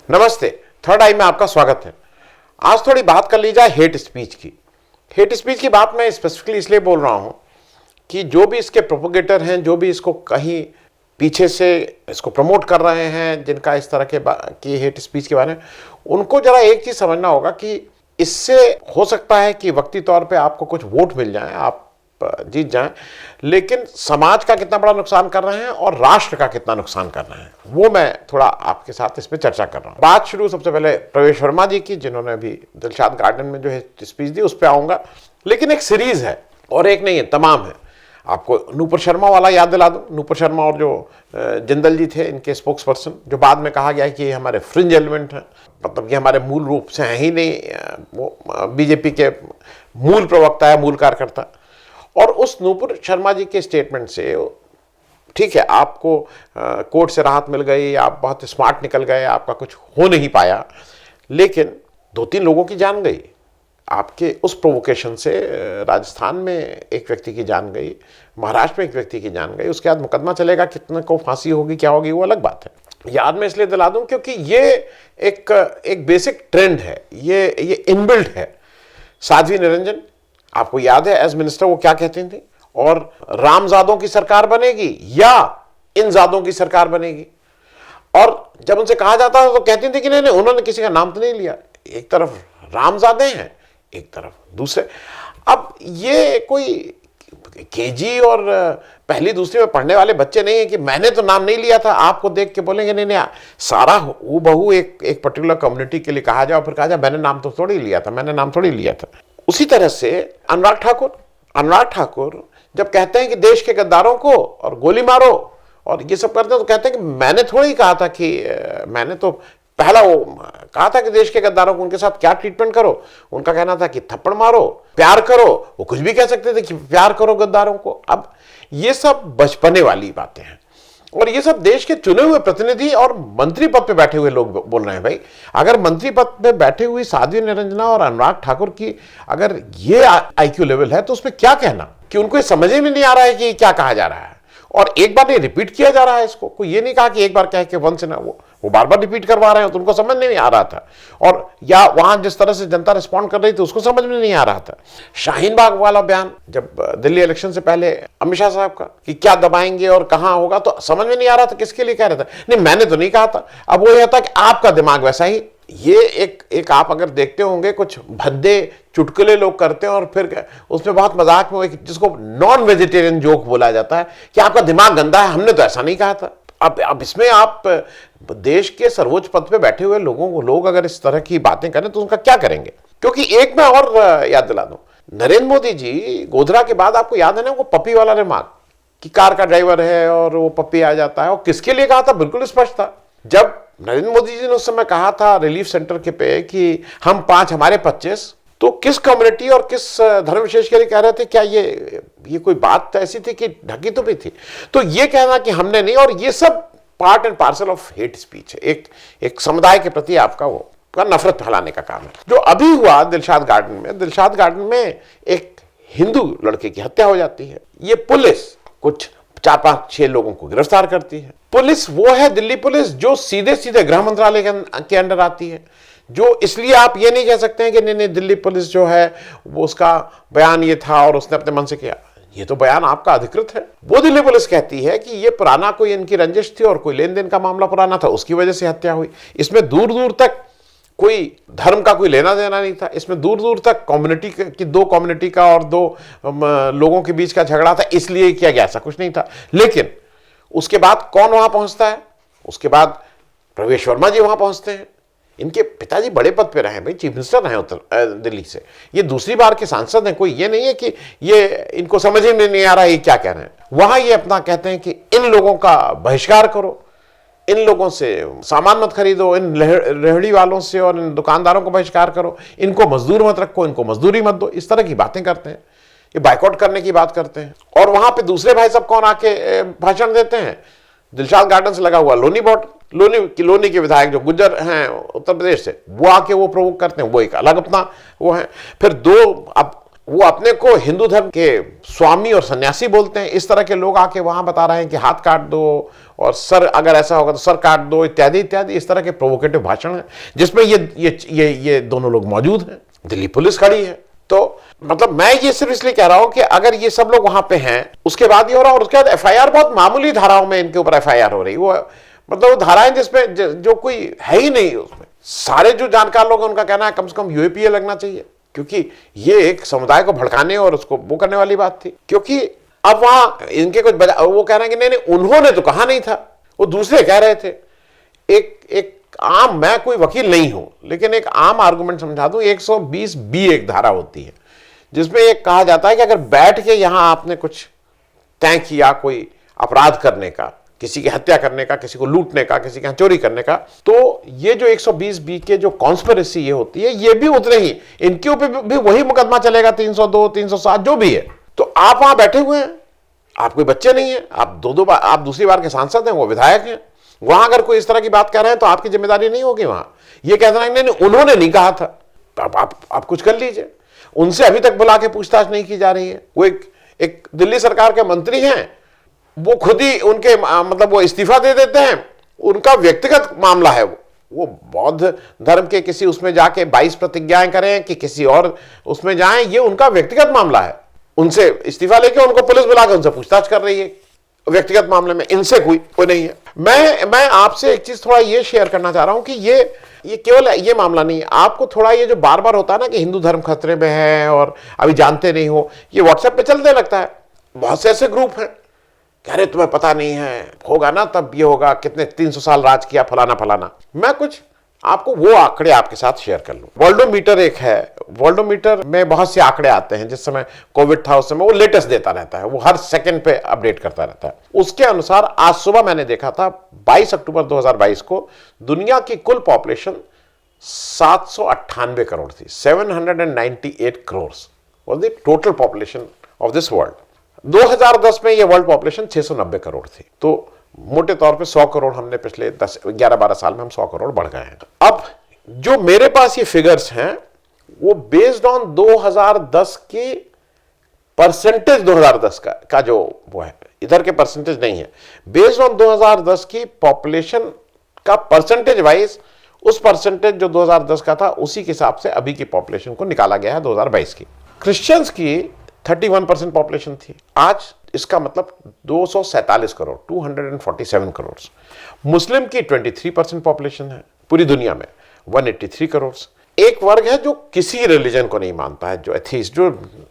नमस्ते, थर्ड आई में आपका स्वागत है। आज थोड़ी बात कर ली जाए हेट स्पीच की। हेट स्पीच की बात मैं स्पेसिफिकली इसलिए बोल रहा हूं कि जो भी इसके प्रोपोगेटर हैं, जो भी इसको कहीं पीछे से इसको प्रमोट कर रहे हैं, जिनका इस तरह की हेट स्पीच के बारे में, उनको जरा एक चीज समझना होगा कि इससे हो सकता है कि वक्ती तौर पे आपको कुछ वोट मिल जाएं, आप जीत जाएं, लेकिन समाज का कितना बड़ा नुकसान कर रहे हैं और राष्ट्र का कितना नुकसान कर रहे हैं, वो मैं थोड़ा आपके साथ इस पे चर्चा कर रहा हूं। बात शुरू सबसे पहले प्रवेश वर्मा जी की, जिन्होंने अभी दिलशाद गार्डन में जो है स्पीच दी, उस पर आऊंगा। लेकिन एक सीरीज है और एक नहीं है, तमाम है। आपको नूपुर शर्मा वाला याद दिला दूं। नूपुर शर्मा और जो जिंदल जी थे, इनके स्पोक्स पर्सन, जो बाद में कहा गया है कि ये हमारे फ्रिंज एलिमेंट हैं, मतलब कि हमारे मूल रूप से हैं ही नहीं, वो बीजेपी के मूल प्रवक्ता है, मूल कार्यकर्ता। और उस नूपुर शर्मा जी के स्टेटमेंट से, ठीक है, आपको कोर्ट से राहत मिल गई, आप बहुत स्मार्ट निकल गए, आपका कुछ हो नहीं पाया, लेकिन 2-3 लोगों की जान गई आपके उस प्रोवोकेशन से। राजस्थान में एक व्यक्ति की जान गई, महाराष्ट्र में एक व्यक्ति की जान गई। उसके बाद मुकदमा चलेगा, कितने को फांसी होगी, क्या होगी, वो अलग बात है। याद में इसलिए दिला दूं क्योंकि ये एक बेसिक ट्रेंड है, ये इनबिल्ट है। साध्वी निरंजन, आपको याद है एज मिनिस्टर वो क्या कहती थी, और रामजादों की सरकार बनेगी या इनजादों की सरकार बनेगी। और जब उनसे कहा जाता था तो कहती थी कि नहीं, उन्होंने किसी का नाम तो नहीं लिया। एक तरफ रामजादे हैं, एक तरफ दूसरे। अब ये कोई केजी और पहली दूसरी में पढ़ने वाले बच्चे नहीं है कि मैंने तो नाम नहीं लिया था, आपको देख के बोलेंगे नहीं, सारा वो बहू एक पर्टिकुलर कम्युनिटी के लिए कहा जाए और फिर कहा जाए मैंने नाम तो थोड़ी लिया था, मैंने नाम थोड़ी लिया था। उसी तरह से अनुराग ठाकुर जब कहते हैं कि देश के गद्दारों को और गोली मारो और ये सब करते हैं, तो कहते हैं कि मैंने थोड़ी कहा था कि मैंने तो पहला वो कहा था कि देश के गद्दारों को उनके साथ क्या ट्रीटमेंट करो। उनका कहना था कि थप्पड़ मारो, प्यार करो, वो कुछ भी कह सकते थे कि प्यार करो गद्दारों को। अब ये सब बचपने वाली बातें हैं और ये सब देश के चुने हुए प्रतिनिधि और मंत्री पद पे बैठे हुए लोग बोल रहे हैं। भाई, अगर मंत्री पद पे बैठे हुई साध्वी निरंजना और अनुराग ठाकुर की अगर ये आईक्यू लेवल है, तो उसमें क्या कहना कि उनको समझ में नहीं आ रहा है कि क्या कहा जा रहा है। और एक बार ये रिपीट किया जा रहा है इसको, कोई ये नहीं कहा कि एक बार कह के वंश ना, वो बार बार रिपीट करवा रहे हैं, तो उनको समझ नहीं आ रहा था। और या वहां जिस तरह से जनता रिस्पॉन्ड कर रही थी उसको समझ में नहीं आ रहा था। शाहीन बाग वाला बयान जब दिल्ली इलेक्शन से पहले अमित शाह साहब का कि क्या दबाएंगे और कहां होगा, तो समझ में नहीं आ रहा था किसके लिए कह रहा था। नहीं, मैंने तो नहीं कहा था। अब वो यह था कि आपका दिमाग वैसा ही। ये एक आप अगर देखते होंगे, कुछ भद्दे चुटकुले लोग करते हैं और फिर उसमें बहुत मजाक में जिसको नॉन वेजिटेरियन जोक बोला जाता है कि आपका दिमाग गंदा है, हमने तो ऐसा नहीं कहा था। अब इसमें आप देश के सर्वोच्च पद पे बैठे हुए लोग अगर इस तरह की बातें करें तो उनका क्या करेंगे। क्योंकि एक मैं और याद दिला दूं, नरेंद्र मोदी जी गोधरा के बाद, आपको याद है ना वो पप्पी वाला रिमार्क कि कार का ड्राइवर है और वो पप्पी आ जाता है, और किसके लिए कहा था बिल्कुल स्पष्ट था। जब नरेंद्र मोदी जी ने उस समय कहा था रिलीफ सेंटर के पे कि हम 5 हमारे 25, तो किस कम्युनिटी और किस धर्म विशेष के लिए कह रहे थे? क्या ये कोई बात ऐसी थी कि ढकी तो भी थी? तो ये कहना कि हमने नहीं, और ये सब part and parcel of hate speech है। एक समुदाय के प्रति आपका वो का नफरत फैलाने का काम है। जो अभी हुआ दिलशाद गार्डन में एक हिंदू लड़के की हत्या हो जाती है। ये पुलिस कुछ 4-5-6 लोगों को गिरफ्तार करती है। पुलिस वो है दिल्ली पुलिस जो सीधे गृह मंत्रालय के अंडर आती है। जो इसलिए आप ये नहीं कह सकते हैं कि नहीं दिल्ली पुलिस जो है वो उसका बयान ये था और उसने अपने मन से किया। ये तो बयान आपका अधिकृत है। वो दिल्ली पुलिस कहती है कि ये पुराना कोई इनकी रंजिश थी और कोई लेन देन का मामला पुराना था, उसकी वजह से हत्या हुई। इसमें दूर दूर तक कोई धर्म का कोई लेना देना नहीं था। इसमें दूर दूर तक कम्युनिटी की, 2 कम्युनिटी का और 2 लोगों के बीच का झगड़ा था, इसलिए किया गया, ऐसा कुछ नहीं था। लेकिन उसके बाद कौन वहां पहुंचता है? उसके बाद प्रवेश वर्मा जी वहां पहुंचते हैं। इनके पिताजी बड़े पद पे रहे, भाई चीफ मिनिस्टर रहे उत्तर दिल्ली से, ये दूसरी बार के सांसद हैं। कोई ये नहीं है कि ये इनको समझ में नहीं आ रहा है ये क्या कह रहे हैं। वहां ये अपना कहते हैं कि इन लोगों का बहिष्कार करो, इन लोगों से सामान मत खरीदो, इन रेहड़ी वालों से और इन दुकानदारों को बहिष्कार करो, इनको मजदूर मत रखो, इनको मजदूरी मत दो। इस तरह की बातें करते हैं, ये बाइकआउट करने की बात करते हैं। और वहां पे दूसरे भाई सब कौन आके भाषण देते हैं? दिलशाद गार्डन से लगा हुआ लोनी के विधायक जो गुज्जर हैं उत्तर प्रदेश से, वो आके वो प्रोवोक करते हैं। वो एक अलग अपना वो है। फिर 2 अब वो अपने को हिंदू धर्म के स्वामी और सन्यासी बोलते हैं। इस तरह के लोग आके वहां बता रहे हैं कि हाथ काट दो और सर, अगर ऐसा होगा तो सर काट दो, इत्यादि इत्यादि। इस तरह के प्रोवोकेटिव भाषण है जिसमें ये दोनों लोग मौजूद हैं, दिल्ली पुलिस खड़ी है। तो मतलब मैं ये सिर्फ इसलिए कह रहा हूं कि अगर ये सब लोग वहां पे हैं, उसके बाद ये हो रहा, और उसके बाद एफआईआर बहुत मामूली धाराओं में इनके ऊपर एफआईआर हो रही, वो मतलब वो धाराएं जिसमें जो कोई है ही नहीं। उसमें सारे जो जानकार लोग हैं उनका कहना है कम से कम यूएपीए लगना चाहिए, क्योंकि ये एक समुदाय को भड़काने और उसको वो करने वाली बात थी। क्योंकि अब वहां इनके कुछ वो कह रहे हैं कि नहीं नहीं उन्होंने तो कहा नहीं था, वो दूसरे कह रहे थे। एक आम, मैं कोई वकील नहीं हूं लेकिन एक आम आर्गुमेंट समझा दूं, 120B एक धारा होती है जिसमें एक कहा जाता है कि अगर बैठ के यहां आपने कुछ तय किया कोई अपराध करने का, किसी की हत्या करने का, किसी को लूटने का, किसी के यहां चोरी करने का, तो ये जो 120B के जो कॉन्स्पिरेसी ये होती है, ये भी उतने ही, इनके ऊपर भी वही मुकदमा चलेगा, 302, 307 जो भी है। तो आप वहां बैठे हुए हैं, आप कोई बच्चे नहीं है, आप दो बार, आप दूसरी बार के सांसद हैं, वो विधायक हैं। वहां अगर कोई इस तरह की बात कर रहे हैं तो आपकी जिम्मेदारी नहीं होगी वहां ये कहना है नहीं उन्होंने नहीं कहा था। आप कुछ कर लीजिए। उनसे अभी तक बुला के पूछताछ नहीं की जा रही है। वो एक दिल्ली सरकार के मंत्री हैं, वो खुद ही उनके मतलब वो इस्तीफा दे देते हैं, उनका व्यक्तिगत मामला है। वो बौद्ध धर्म के किसी उसमें जाके 22 प्रतिज्ञाएं करें कि किसी और उसमें जाएं, ये उनका व्यक्तिगत मामला है। उनसे इस्तीफा लेके उनको पुलिस बुलाकर उनसे पूछताछ कर रही है व्यक्तिगत मामले में, इनसे कोई नहीं है। मैं आपसे एक चीज थोड़ा ये शेयर करना चाह रहा हूं कि ये केवल ये मामला नहीं है। आपको थोड़ा ये जो बार बार होता है ना कि हिंदू धर्म खतरे में है और अभी जानते नहीं हो, ये व्हाट्सएप पे चलने लगता है। बहुत से ऐसे ग्रुप हैं, अरे तुम्हें पता नहीं है, होगा ना तब ये होगा, कितने 300 साल राज किया फलाना फलाना। मैं कुछ आपको वो आंकड़े आपके साथ शेयर कर लूं। वर्ल्डोमीटर एक है, वर्ल्डोमीटर में बहुत से आंकड़े आते हैं। जिस समय कोविड था उस समय वो लेटेस्ट देता रहता है, वो हर सेकंड पे अपडेट करता रहता है। उसके अनुसार आज सुबह मैंने देखा था 22 अक्टूबर 2022 को दुनिया की कुल पॉपुलेशन 798 करोड़ थी। 798 crore was the total population of this world. 2010 में ये वर्ल्ड पॉपुलेशन 690 करोड़ थी। तो मोटे तौर पे 100 करोड़ हमने पिछले 11-12 साल में हम 100 करोड़ बढ़ गए हैं। अब जो मेरे पास ये फिगर्स हैं वो बेस्ड ऑन 2010 की परसेंटेज, 2010 का जो वो है, इधर के परसेंटेज नहीं है, बेस्ड ऑन 2010 की पॉपुलेशन का परसेंटेज वाइज, उस परसेंटेज जो 2010 का था उसी के हिसाब से अभी की पॉपुलेशन को निकाला गया है 2022 की। क्रिश्चियंस की 31% पॉपुलेशन थी, आज इसका मतलब 247 करोड़, 247 करोड़। मुस्लिम की 23% पॉपुलेशन है पूरी दुनिया में, 183 करोड़। एक वर्ग है जो किसी रिलीजन को नहीं मानता है, जो एथीस्ट, जो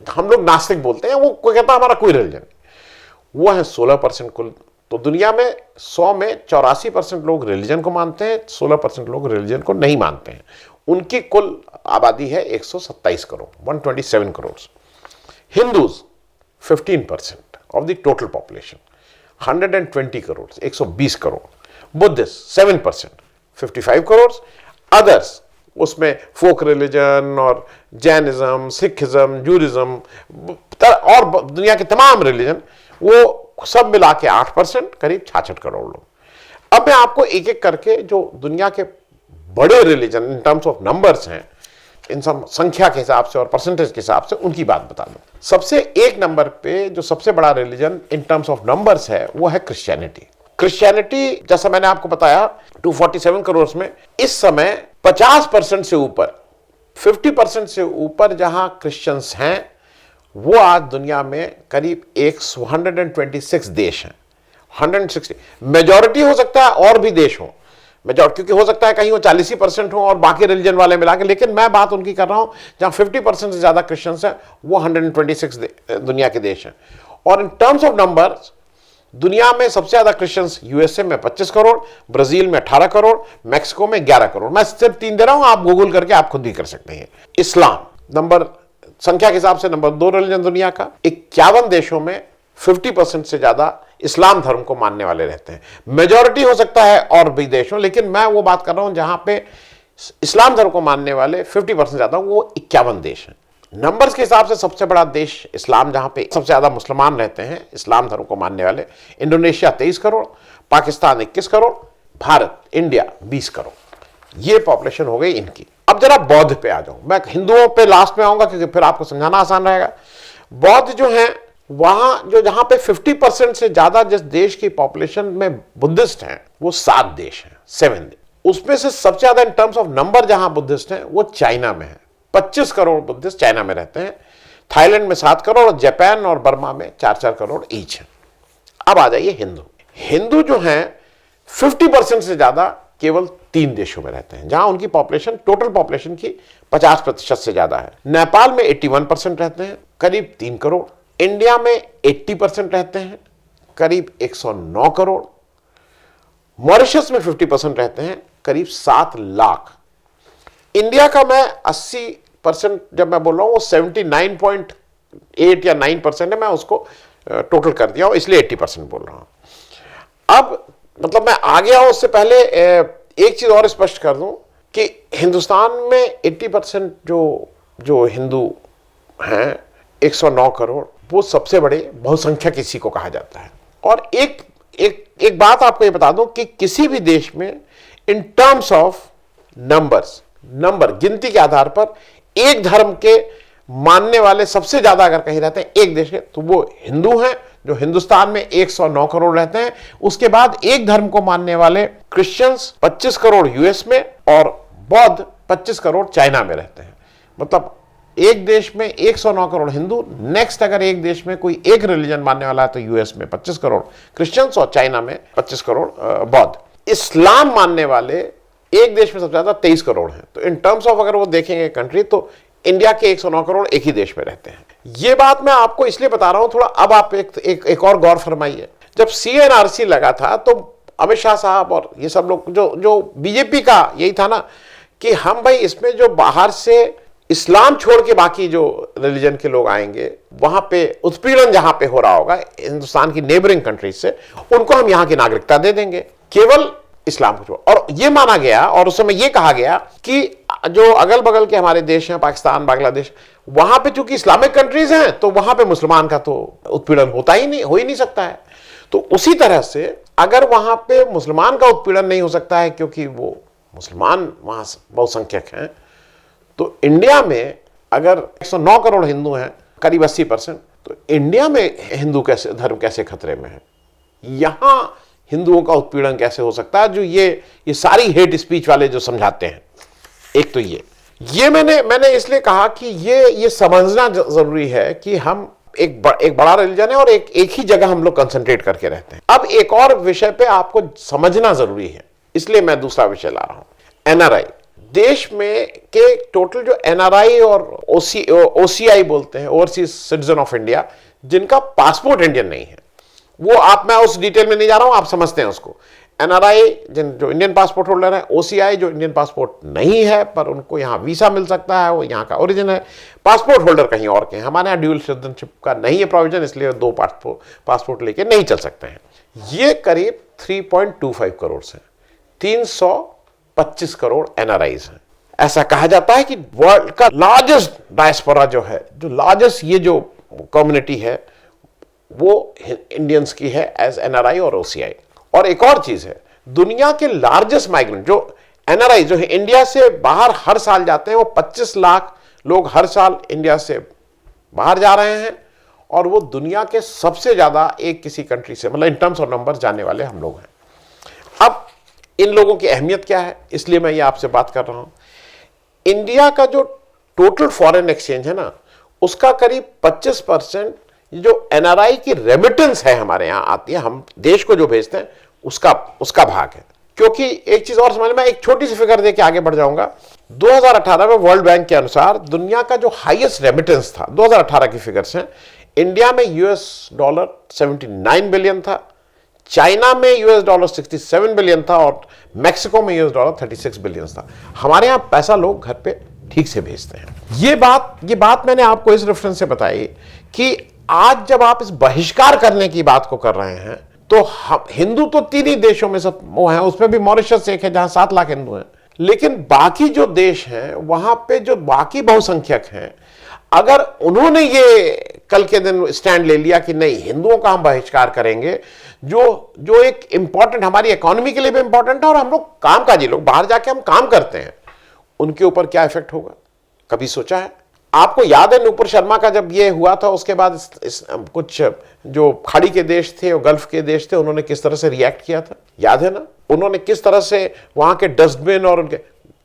हम लोग नास्तिक बोलते हैं, वो कोई कहता है हमारा कोई रिलीजन नहीं, वो है 16% कुल। तो दुनिया में 100 में 84% लोग रिलीजन को मानते हैं, 16% लोग रिलीजन को नहीं मानते हैं। उनकी कुल आबादी है 127 crore, 127 crore. Hindus 15% of the total population, 120 crore, 120 crore. Buddhist 7%, 55 crore. Others, उसमें फोक रिलीजन और जैनिज्म, सिखिज्म, जूडिज्म और दुनिया के तमाम रिलीजन, वो सब मिला के 8%, करीब 66 करोड़ लोग। अब मैं आपको एक एक करके जो दुनिया के बड़े religion in terms of numbers हैं, इन सब संख्या के हिसाब से और परसेंटेज के हिसाब से उनकी बात बता दूं। सबसे एक नंबर पे जो सबसे बड़ा religion in terms of numbers है वो है क्रिश्चियनिटी। क्रिश्चियनिटी, जैसा मैंने आपको बताया, 247 करोड़ में इस समय 50% से ऊपर, 50% से ऊपर जहां क्रिश्चियंस हैं, वो आज दुनिया में करीब 126 देश हैं। 160 मेजॉरिटी हो सकता है और भी देश हो, क्योंकि हो सकता है कहीं वो 40% हो और बाकी रिलीजन वाले मिला के, लेकिन मैं बात उनकी कर रहा हूं जहां 50% से ज्यादा क्रिश्चियंस हैं, वो 126 दुनिया के देश हैं। और इन टर्म्स ऑफ नंबर्स दुनिया में सबसे ज्यादा क्रिश्चियंस यूएसए में 25 करोड़, ब्राजील में 18 करोड़, मैक्सिको में 11 करोड़। मैं सिर्फ 3 दे रहा हूं, आप गूगल करके आप खुद भी कर सकते हैं। इस्लाम नंबर, संख्या के हिसाब से नंबर 2 रिलीजन दुनिया का। 51 देशों में 50% से ज्यादा इस्लाम धर्म को मानने वाले रहते हैं। मेजॉरिटी हो सकता है और भी देशों, लेकिन मैं वो बात कर रहा हूं जहां पे इस्लाम धर्म को मानने वाले 50% ज्यादा, वो 51 देश हैं। नंबर्स के हिसाब से सबसे बड़ा देश इस्लाम, जहां पे सबसे ज्यादा मुसलमान रहते हैं इस्लाम धर्म को मानने वाले, इंडोनेशिया 23 करोड़, पाकिस्तान 21 करोड़, भारत, इंडिया 20 करोड़। ये पॉपुलेशन हो गई इनकी। अब अब जरा बौद्ध पे आ जाऊं, मैं हिंदुओं पे लास्ट में आऊंगा क्योंकि फिर आपको समझाना आसान रहेगा। बौद्ध जो है वहां जो जहां पे 50% से ज्यादा जिस देश की पॉपुलेशन में बुद्धिस्ट हैं वो 7 देश हैं, 7 उसमें से सबसे ज्यादा इन टर्म्स ऑफ नंबर जहां बुद्धिस्ट हैं वो चाइना में है। 25 करोड़ बुद्धिस्ट चाइना में रहते हैं, थाईलैंड में 7 करोड़ और जापान और बर्मा में 4-4 करोड़ ईच है। अब आ जाइए हिंदू। हिंदू जो हैं 50% से ज्यादा केवल 3 देशों में रहते हैं जहां उनकी पॉपुलेशन टोटल पॉपुलेशन की 50% से ज्यादा है। नेपाल में 81% रहते हैं, करीब 3 करोड़। इंडिया में 80% रहते हैं, करीब 109 करोड़। मॉरिशस में 50% रहते हैं, करीब 7 लाख। इंडिया का मैं 80% जब मैं बोल रहा हूं वो 79.8 या 9% है, मैं उसको टोटल कर दिया हूं इसलिए 80% बोल रहा हूं। अब मतलब मैं आ गया हूं, उससे पहले एक चीज और स्पष्ट कर दूं कि हिंदुस्तान में 80% जो हिंदू हैं 109 करोड़, वो सबसे बड़े बहुसंख्यक इसी को कहा जाता है। और एक बात आपको ये बता दूं कि किसी भी देश में इन टर्म्स ऑफ नंबर गिनती के आधार पर एक धर्म के मानने वाले सबसे ज्यादा अगर कहीं रहते हैं एक देश के तो वो हिंदू हैं, जो हिंदुस्तान में 109 करोड़ रहते हैं। उसके बाद एक धर्म को मानने वाले क्रिश्चियंस 25 करोड़ यूएस में और बौद्ध 25 करोड़ चाइना में रहते हैं। मतलब एक देश में 109 करोड़ हिंदू, नेक्स्ट अगर एक देश में कोई एक रिलीजन मानने वाला है तो यूएस में 25 करोड़ क्रिश्चियंस और चाइना में 25 करोड़ बौद्ध। इस्लाम मानने वाले एक देश में सबसे ज्यादा 23 करोड़ हैं। तो इन टर्म्स ऑफ अगर वो देखेंगे कंट्री तो इंडिया के 109 करोड़ एक ही देश में रहते हैं। ये बात मैं आपको इसलिए बता रहा हूं थोड़ा, अब आप एक और गौर फरमाइए। जब CNRC लगा था तो अमित शाह साहब और ये सब लोग जो बीजेपी का यही था ना कि हम भाई इसमें जो बाहर से इस्लाम छोड़ के बाकी जो रिलीजन के लोग आएंगे वहां पे उत्पीड़न जहां पे हो रहा होगा हिंदुस्तान की नेबरिंग कंट्रीज से, उनको हम यहां की नागरिकता दे देंगे केवल इस्लाम को छोड़। और ये माना गया और उस समय ये कहा गया कि जो अगल बगल के हमारे देश हैं पाकिस्तान बांग्लादेश, वहां पे चूंकि इस्लामिक कंट्रीज हैं तो वहां पे मुसलमान का तो उत्पीड़न हो ही नहीं सकता है। तो उसी तरह से अगर वहां पे मुसलमान का उत्पीड़न नहीं हो सकता है क्योंकि वो मुसलमान वहां बहुसंख्यक हैं, तो इंडिया में अगर 109 करोड़ हिंदू हैं, करीब 80%, तो इंडिया में हिंदू धर्म कैसे खतरे में है? यहां हिंदुओं का उत्पीड़न कैसे हो सकता है? जो ये सारी हेट स्पीच वाले जो समझाते हैं। एक तो ये मैंने इसलिए कहा कि ये समझना जरूरी है कि हम एक बड़ा रिलीजन है और एक ही जगह हम लोग कंसंट्रेट करके रहते हैं। अब एक और विषय पे आपको समझना जरूरी है, इसलिए मैं दूसरा विषय ला रहा हूं। NRI देश में के टोटल जो NRI और OCI बोलते हैं, ओवरसीज सिटीजन ऑफ इंडिया, जिनका पासपोर्ट इंडियन नहीं है, वो मैं उस डिटेल में नहीं जा रहा हूं, आप समझते हैं उसको। NRI जो इंडियन पासपोर्ट होल्डर है, OCI जो इंडियन पासपोर्ट नहीं है पर उनको यहां वीसा मिल सकता है, वो यहां का ओरिजिन है, पासपोर्ट होल्डर कहीं और के हैं। हमारे यहां ड्यूअल सिटीजनशिप का नहीं है प्रोविजन, इसलिए 2 पासपोर्ट लेके नहीं चल सकते हैं। ये करीब 3.25 करोड़ से 325 करोड़ NRIs हैं। ऐसा कहा जाता है कि वर्ल्ड का लार्जेस्ट डायस्पोरा जो है, जो लार्जेस्ट ये जो कम्युनिटी है वो इंडियंस की है एज NRI और OCI। और एक और चीज है, दुनिया के लार्जेस्ट माइग्रेंट जो NRI जो है इंडिया से बाहर हर साल जाते हैं, वो 25 लाख लोग हर साल इंडिया से बाहर जा रहे हैं और वो दुनिया के सबसे ज्यादा एक किसी कंट्री से मतलब इन टर्म्स ऑफ नंबर जाने वाले हम लोग हैं। अब इन लोगों की अहमियत क्या है, इसलिए मैं ये आपसे बात कर रहा हूं। इंडिया का जो टोटल फॉरेन एक्सचेंज है ना, उसका करीब 25% जो NRI की रेमिटेंस है हमारे यहां आती है, हम देश को जो भेजते हैं उसका भाग है। क्योंकि एक चीज और समझ में, एक छोटी सी फिगर दे के आगे बढ़ जाऊंगा। 2018 में वर्ल्ड बैंक के अनुसार दुनिया का जो हाईएस्ट रेमिटेंस था, 2018 की फिगर्स हैं, इंडिया में $79 बिलियन था, चाइना में $67 बिलियन था और मैक्सिको में $36 बिलियन था। हमारे यहां पैसा लोग घर पे ठीक से भेजते हैं। ये बात मैंने आपको इस रेफरेंस से बताई कि आज जब आप इस बहिष्कार करने की बात को कर रहे हैं तो हिंदू तो 3 ही देशों में सब वो हैं, उसमें भी मॉरिशस एक है जहां 7 लाख हिंदू हैं, लेकिन बाकी जो देश हैं वहां पे जो बाकी बहुसंख्यक हैं, अगर उन्होंने ये कल के दिन स्टैंड ले लिया कि नहीं हिंदुओं का हम बहिष्कार करेंगे, जो एक इंपॉर्टेंट हमारी इकोनॉमी के लिए भी इंपॉर्टेंट है और हम लोग कामकाजी लोग बाहर जाके हम काम करते हैं, उनके ऊपर क्या इफेक्ट होगा, कभी सोचा है? आपको याद है नूपुर शर्मा का जब ये हुआ था, उसके बाद कुछ जो खाड़ी के देश थे और गल्फ के देश थे, उन्होंने किस तरह से रिएक्ट किया था, याद है ना? उन्होंने किस तरह से वहां के डस्टबिन और उनके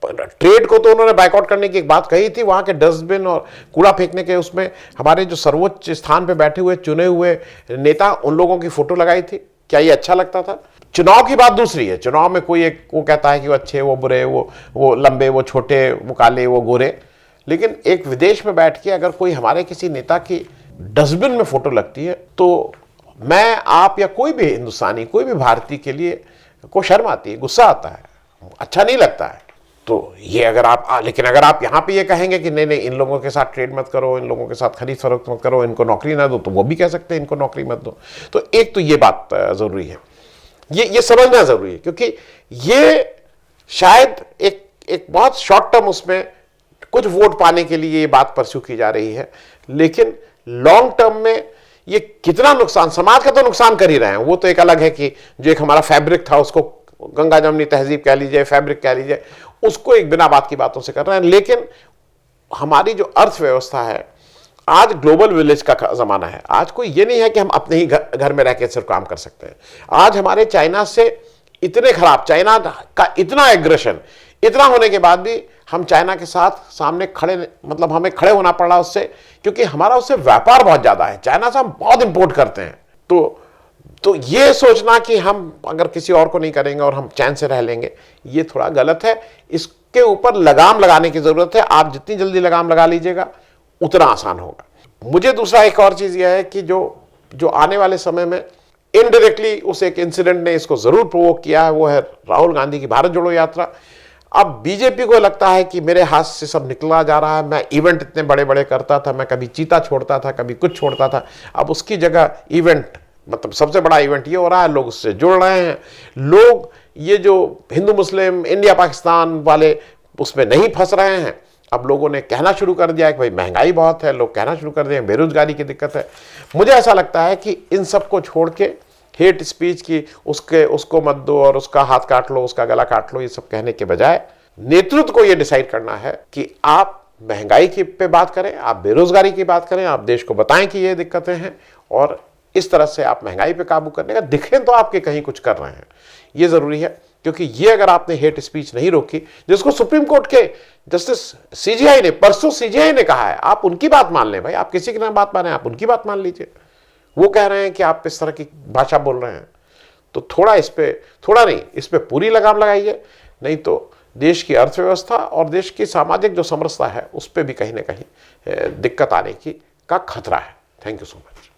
ट्रेड को तो उन्होंने बाइकआउट करने की एक बात कही थी, वहां के डस्टबिन और कूड़ा फेंकने के उसमें हमारे जो सर्वोच्च स्थान पे बैठे हुए चुने हुए नेता, उन लोगों की फोटो लगाई थी। क्या ये अच्छा लगता था? चुनाव की बात दूसरी है, चुनाव में कोई एक वो कहता है कि वो अच्छे, वो बुरे, वो लंबे, वो छोटे, वो काले, वो गोरे, लेकिन एक विदेश में बैठ के अगर कोई हमारे किसी नेता की डस्टबिन में फोटो लगती है तो मैं, आप या कोई भी हिंदुस्तानी, कोई भी भारतीय के लिए को शर्म आती है, गुस्सा आता है, अच्छा नहीं लगता है। तो ये अगर आप लेकिन अगर आप यहाँ पे ये कहेंगे कि नहीं नहीं इन लोगों के साथ ट्रेड मत करो, इन लोगों के साथ खरीद फरोख्त मत करो, इनको नौकरी ना दो, तो वो भी कह सकते हैं इनको नौकरी मत दो। तो एक तो ये बात जरूरी है, ये समझना जरूरी है, क्योंकि ये शायद एक बहुत शॉर्ट टर्म उसमें कुछ वोट पाने के लिए ये बात परस्यू की जा रही है, लेकिन लॉन्ग टर्म में ये कितना नुकसान, समाज का तो नुकसान कर ही रहे हैं। वो तो एक अलग है कि जो एक हमारा फैब्रिक था, उसको गंगा जमनी तहजीब कह लीजिए, फैब्रिक कह लीजिए, उसको एक बिना बात की बातों से कर रहे हैं। लेकिन हमारी जो अर्थव्यवस्था है, आज ग्लोबल विलेज का जमाना है। आज कोई ये नहीं है कि हम अपने ही घर में रह के सिर्फ काम कर सकते हैं। आज हमारे चाइना से इतने खराब, चाइना का इतना एग्रेशन, इतना होने के बाद भी हम चाइना के साथ सामने खड़े, मतलब हमें खड़े होना पड़ा उससे, क्योंकि हमारा उससे व्यापार बहुत ज्यादा है। चाइना से हम बहुत इंपोर्ट करते हैं। तो ये सोचना कि हम अगर किसी और को नहीं करेंगे और हम चैन से रह लेंगे, ये थोड़ा गलत है। इसके ऊपर लगाम लगाने की जरूरत है। आप जितनी जल्दी लगाम लगा लीजिएगा उतना आसान होगा। मुझे दूसरा एक और चीज यह है कि जो आने वाले समय में इनडायरेक्टली उस एक इंसिडेंट ने इसको जरूर प्रोवोक किया है, वो है राहुल गांधी की भारत जोड़ो यात्रा। अब बीजेपी को लगता है कि मेरे हाथ से सब निकला जा रहा है, मैं इवेंट इतने बड़े बड़े करता था, मैं कभी चीता छोड़ता था, कभी कुछ छोड़ता था, अब उसकी जगह इवेंट, मतलब सबसे बड़ा इवेंट ये हो रहा है, लोग उससे जुड़ रहे हैं। लोग ये जो हिंदू मुस्लिम इंडिया पाकिस्तान वाले उसमें नहीं फंस रहे हैं। अब लोगों ने कहना शुरू कर दिया है कि भाई महंगाई बहुत है, लोग कहना शुरू कर दिए बेरोजगारी की दिक्कत है। मुझे ऐसा लगता है कि इन सबको छोड़ के हेट स्पीच की, उसको मत दो और उसका हाथ काट लो, उसका गला काट लो, ये सब कहने के बजाय नेतृत्व को ये डिसाइड करना है कि आप महंगाई की पे बात करें, आप बेरोजगारी की बात करें, आप देश को बताएं कि ये दिक्कतें हैं और इस तरह से आप महंगाई पे काबू करने का दिखें तो आपके कहीं कुछ कर रहे हैं। ये जरूरी है, क्योंकि ये अगर आपने हेट स्पीच नहीं रोकी, जिसको सुप्रीम कोर्ट के जस्टिस सीजीआई ने, परसों सीजीआई ने कहा है, आप उनकी बात मान लें भाई, आप किसी की ना बात माने, आप उनकी बात मान लीजिए। वो कह रहे हैं कि आप इस तरह की भाषा बोल रहे हैं, तो थोड़ा इस पे पूरी लगाम लगाइए, नहीं तो देश की अर्थव्यवस्था और देश की सामाजिक जो समरसता है उस पर भी कहीं ना कहीं दिक्कत आने का खतरा है। Thank you so much.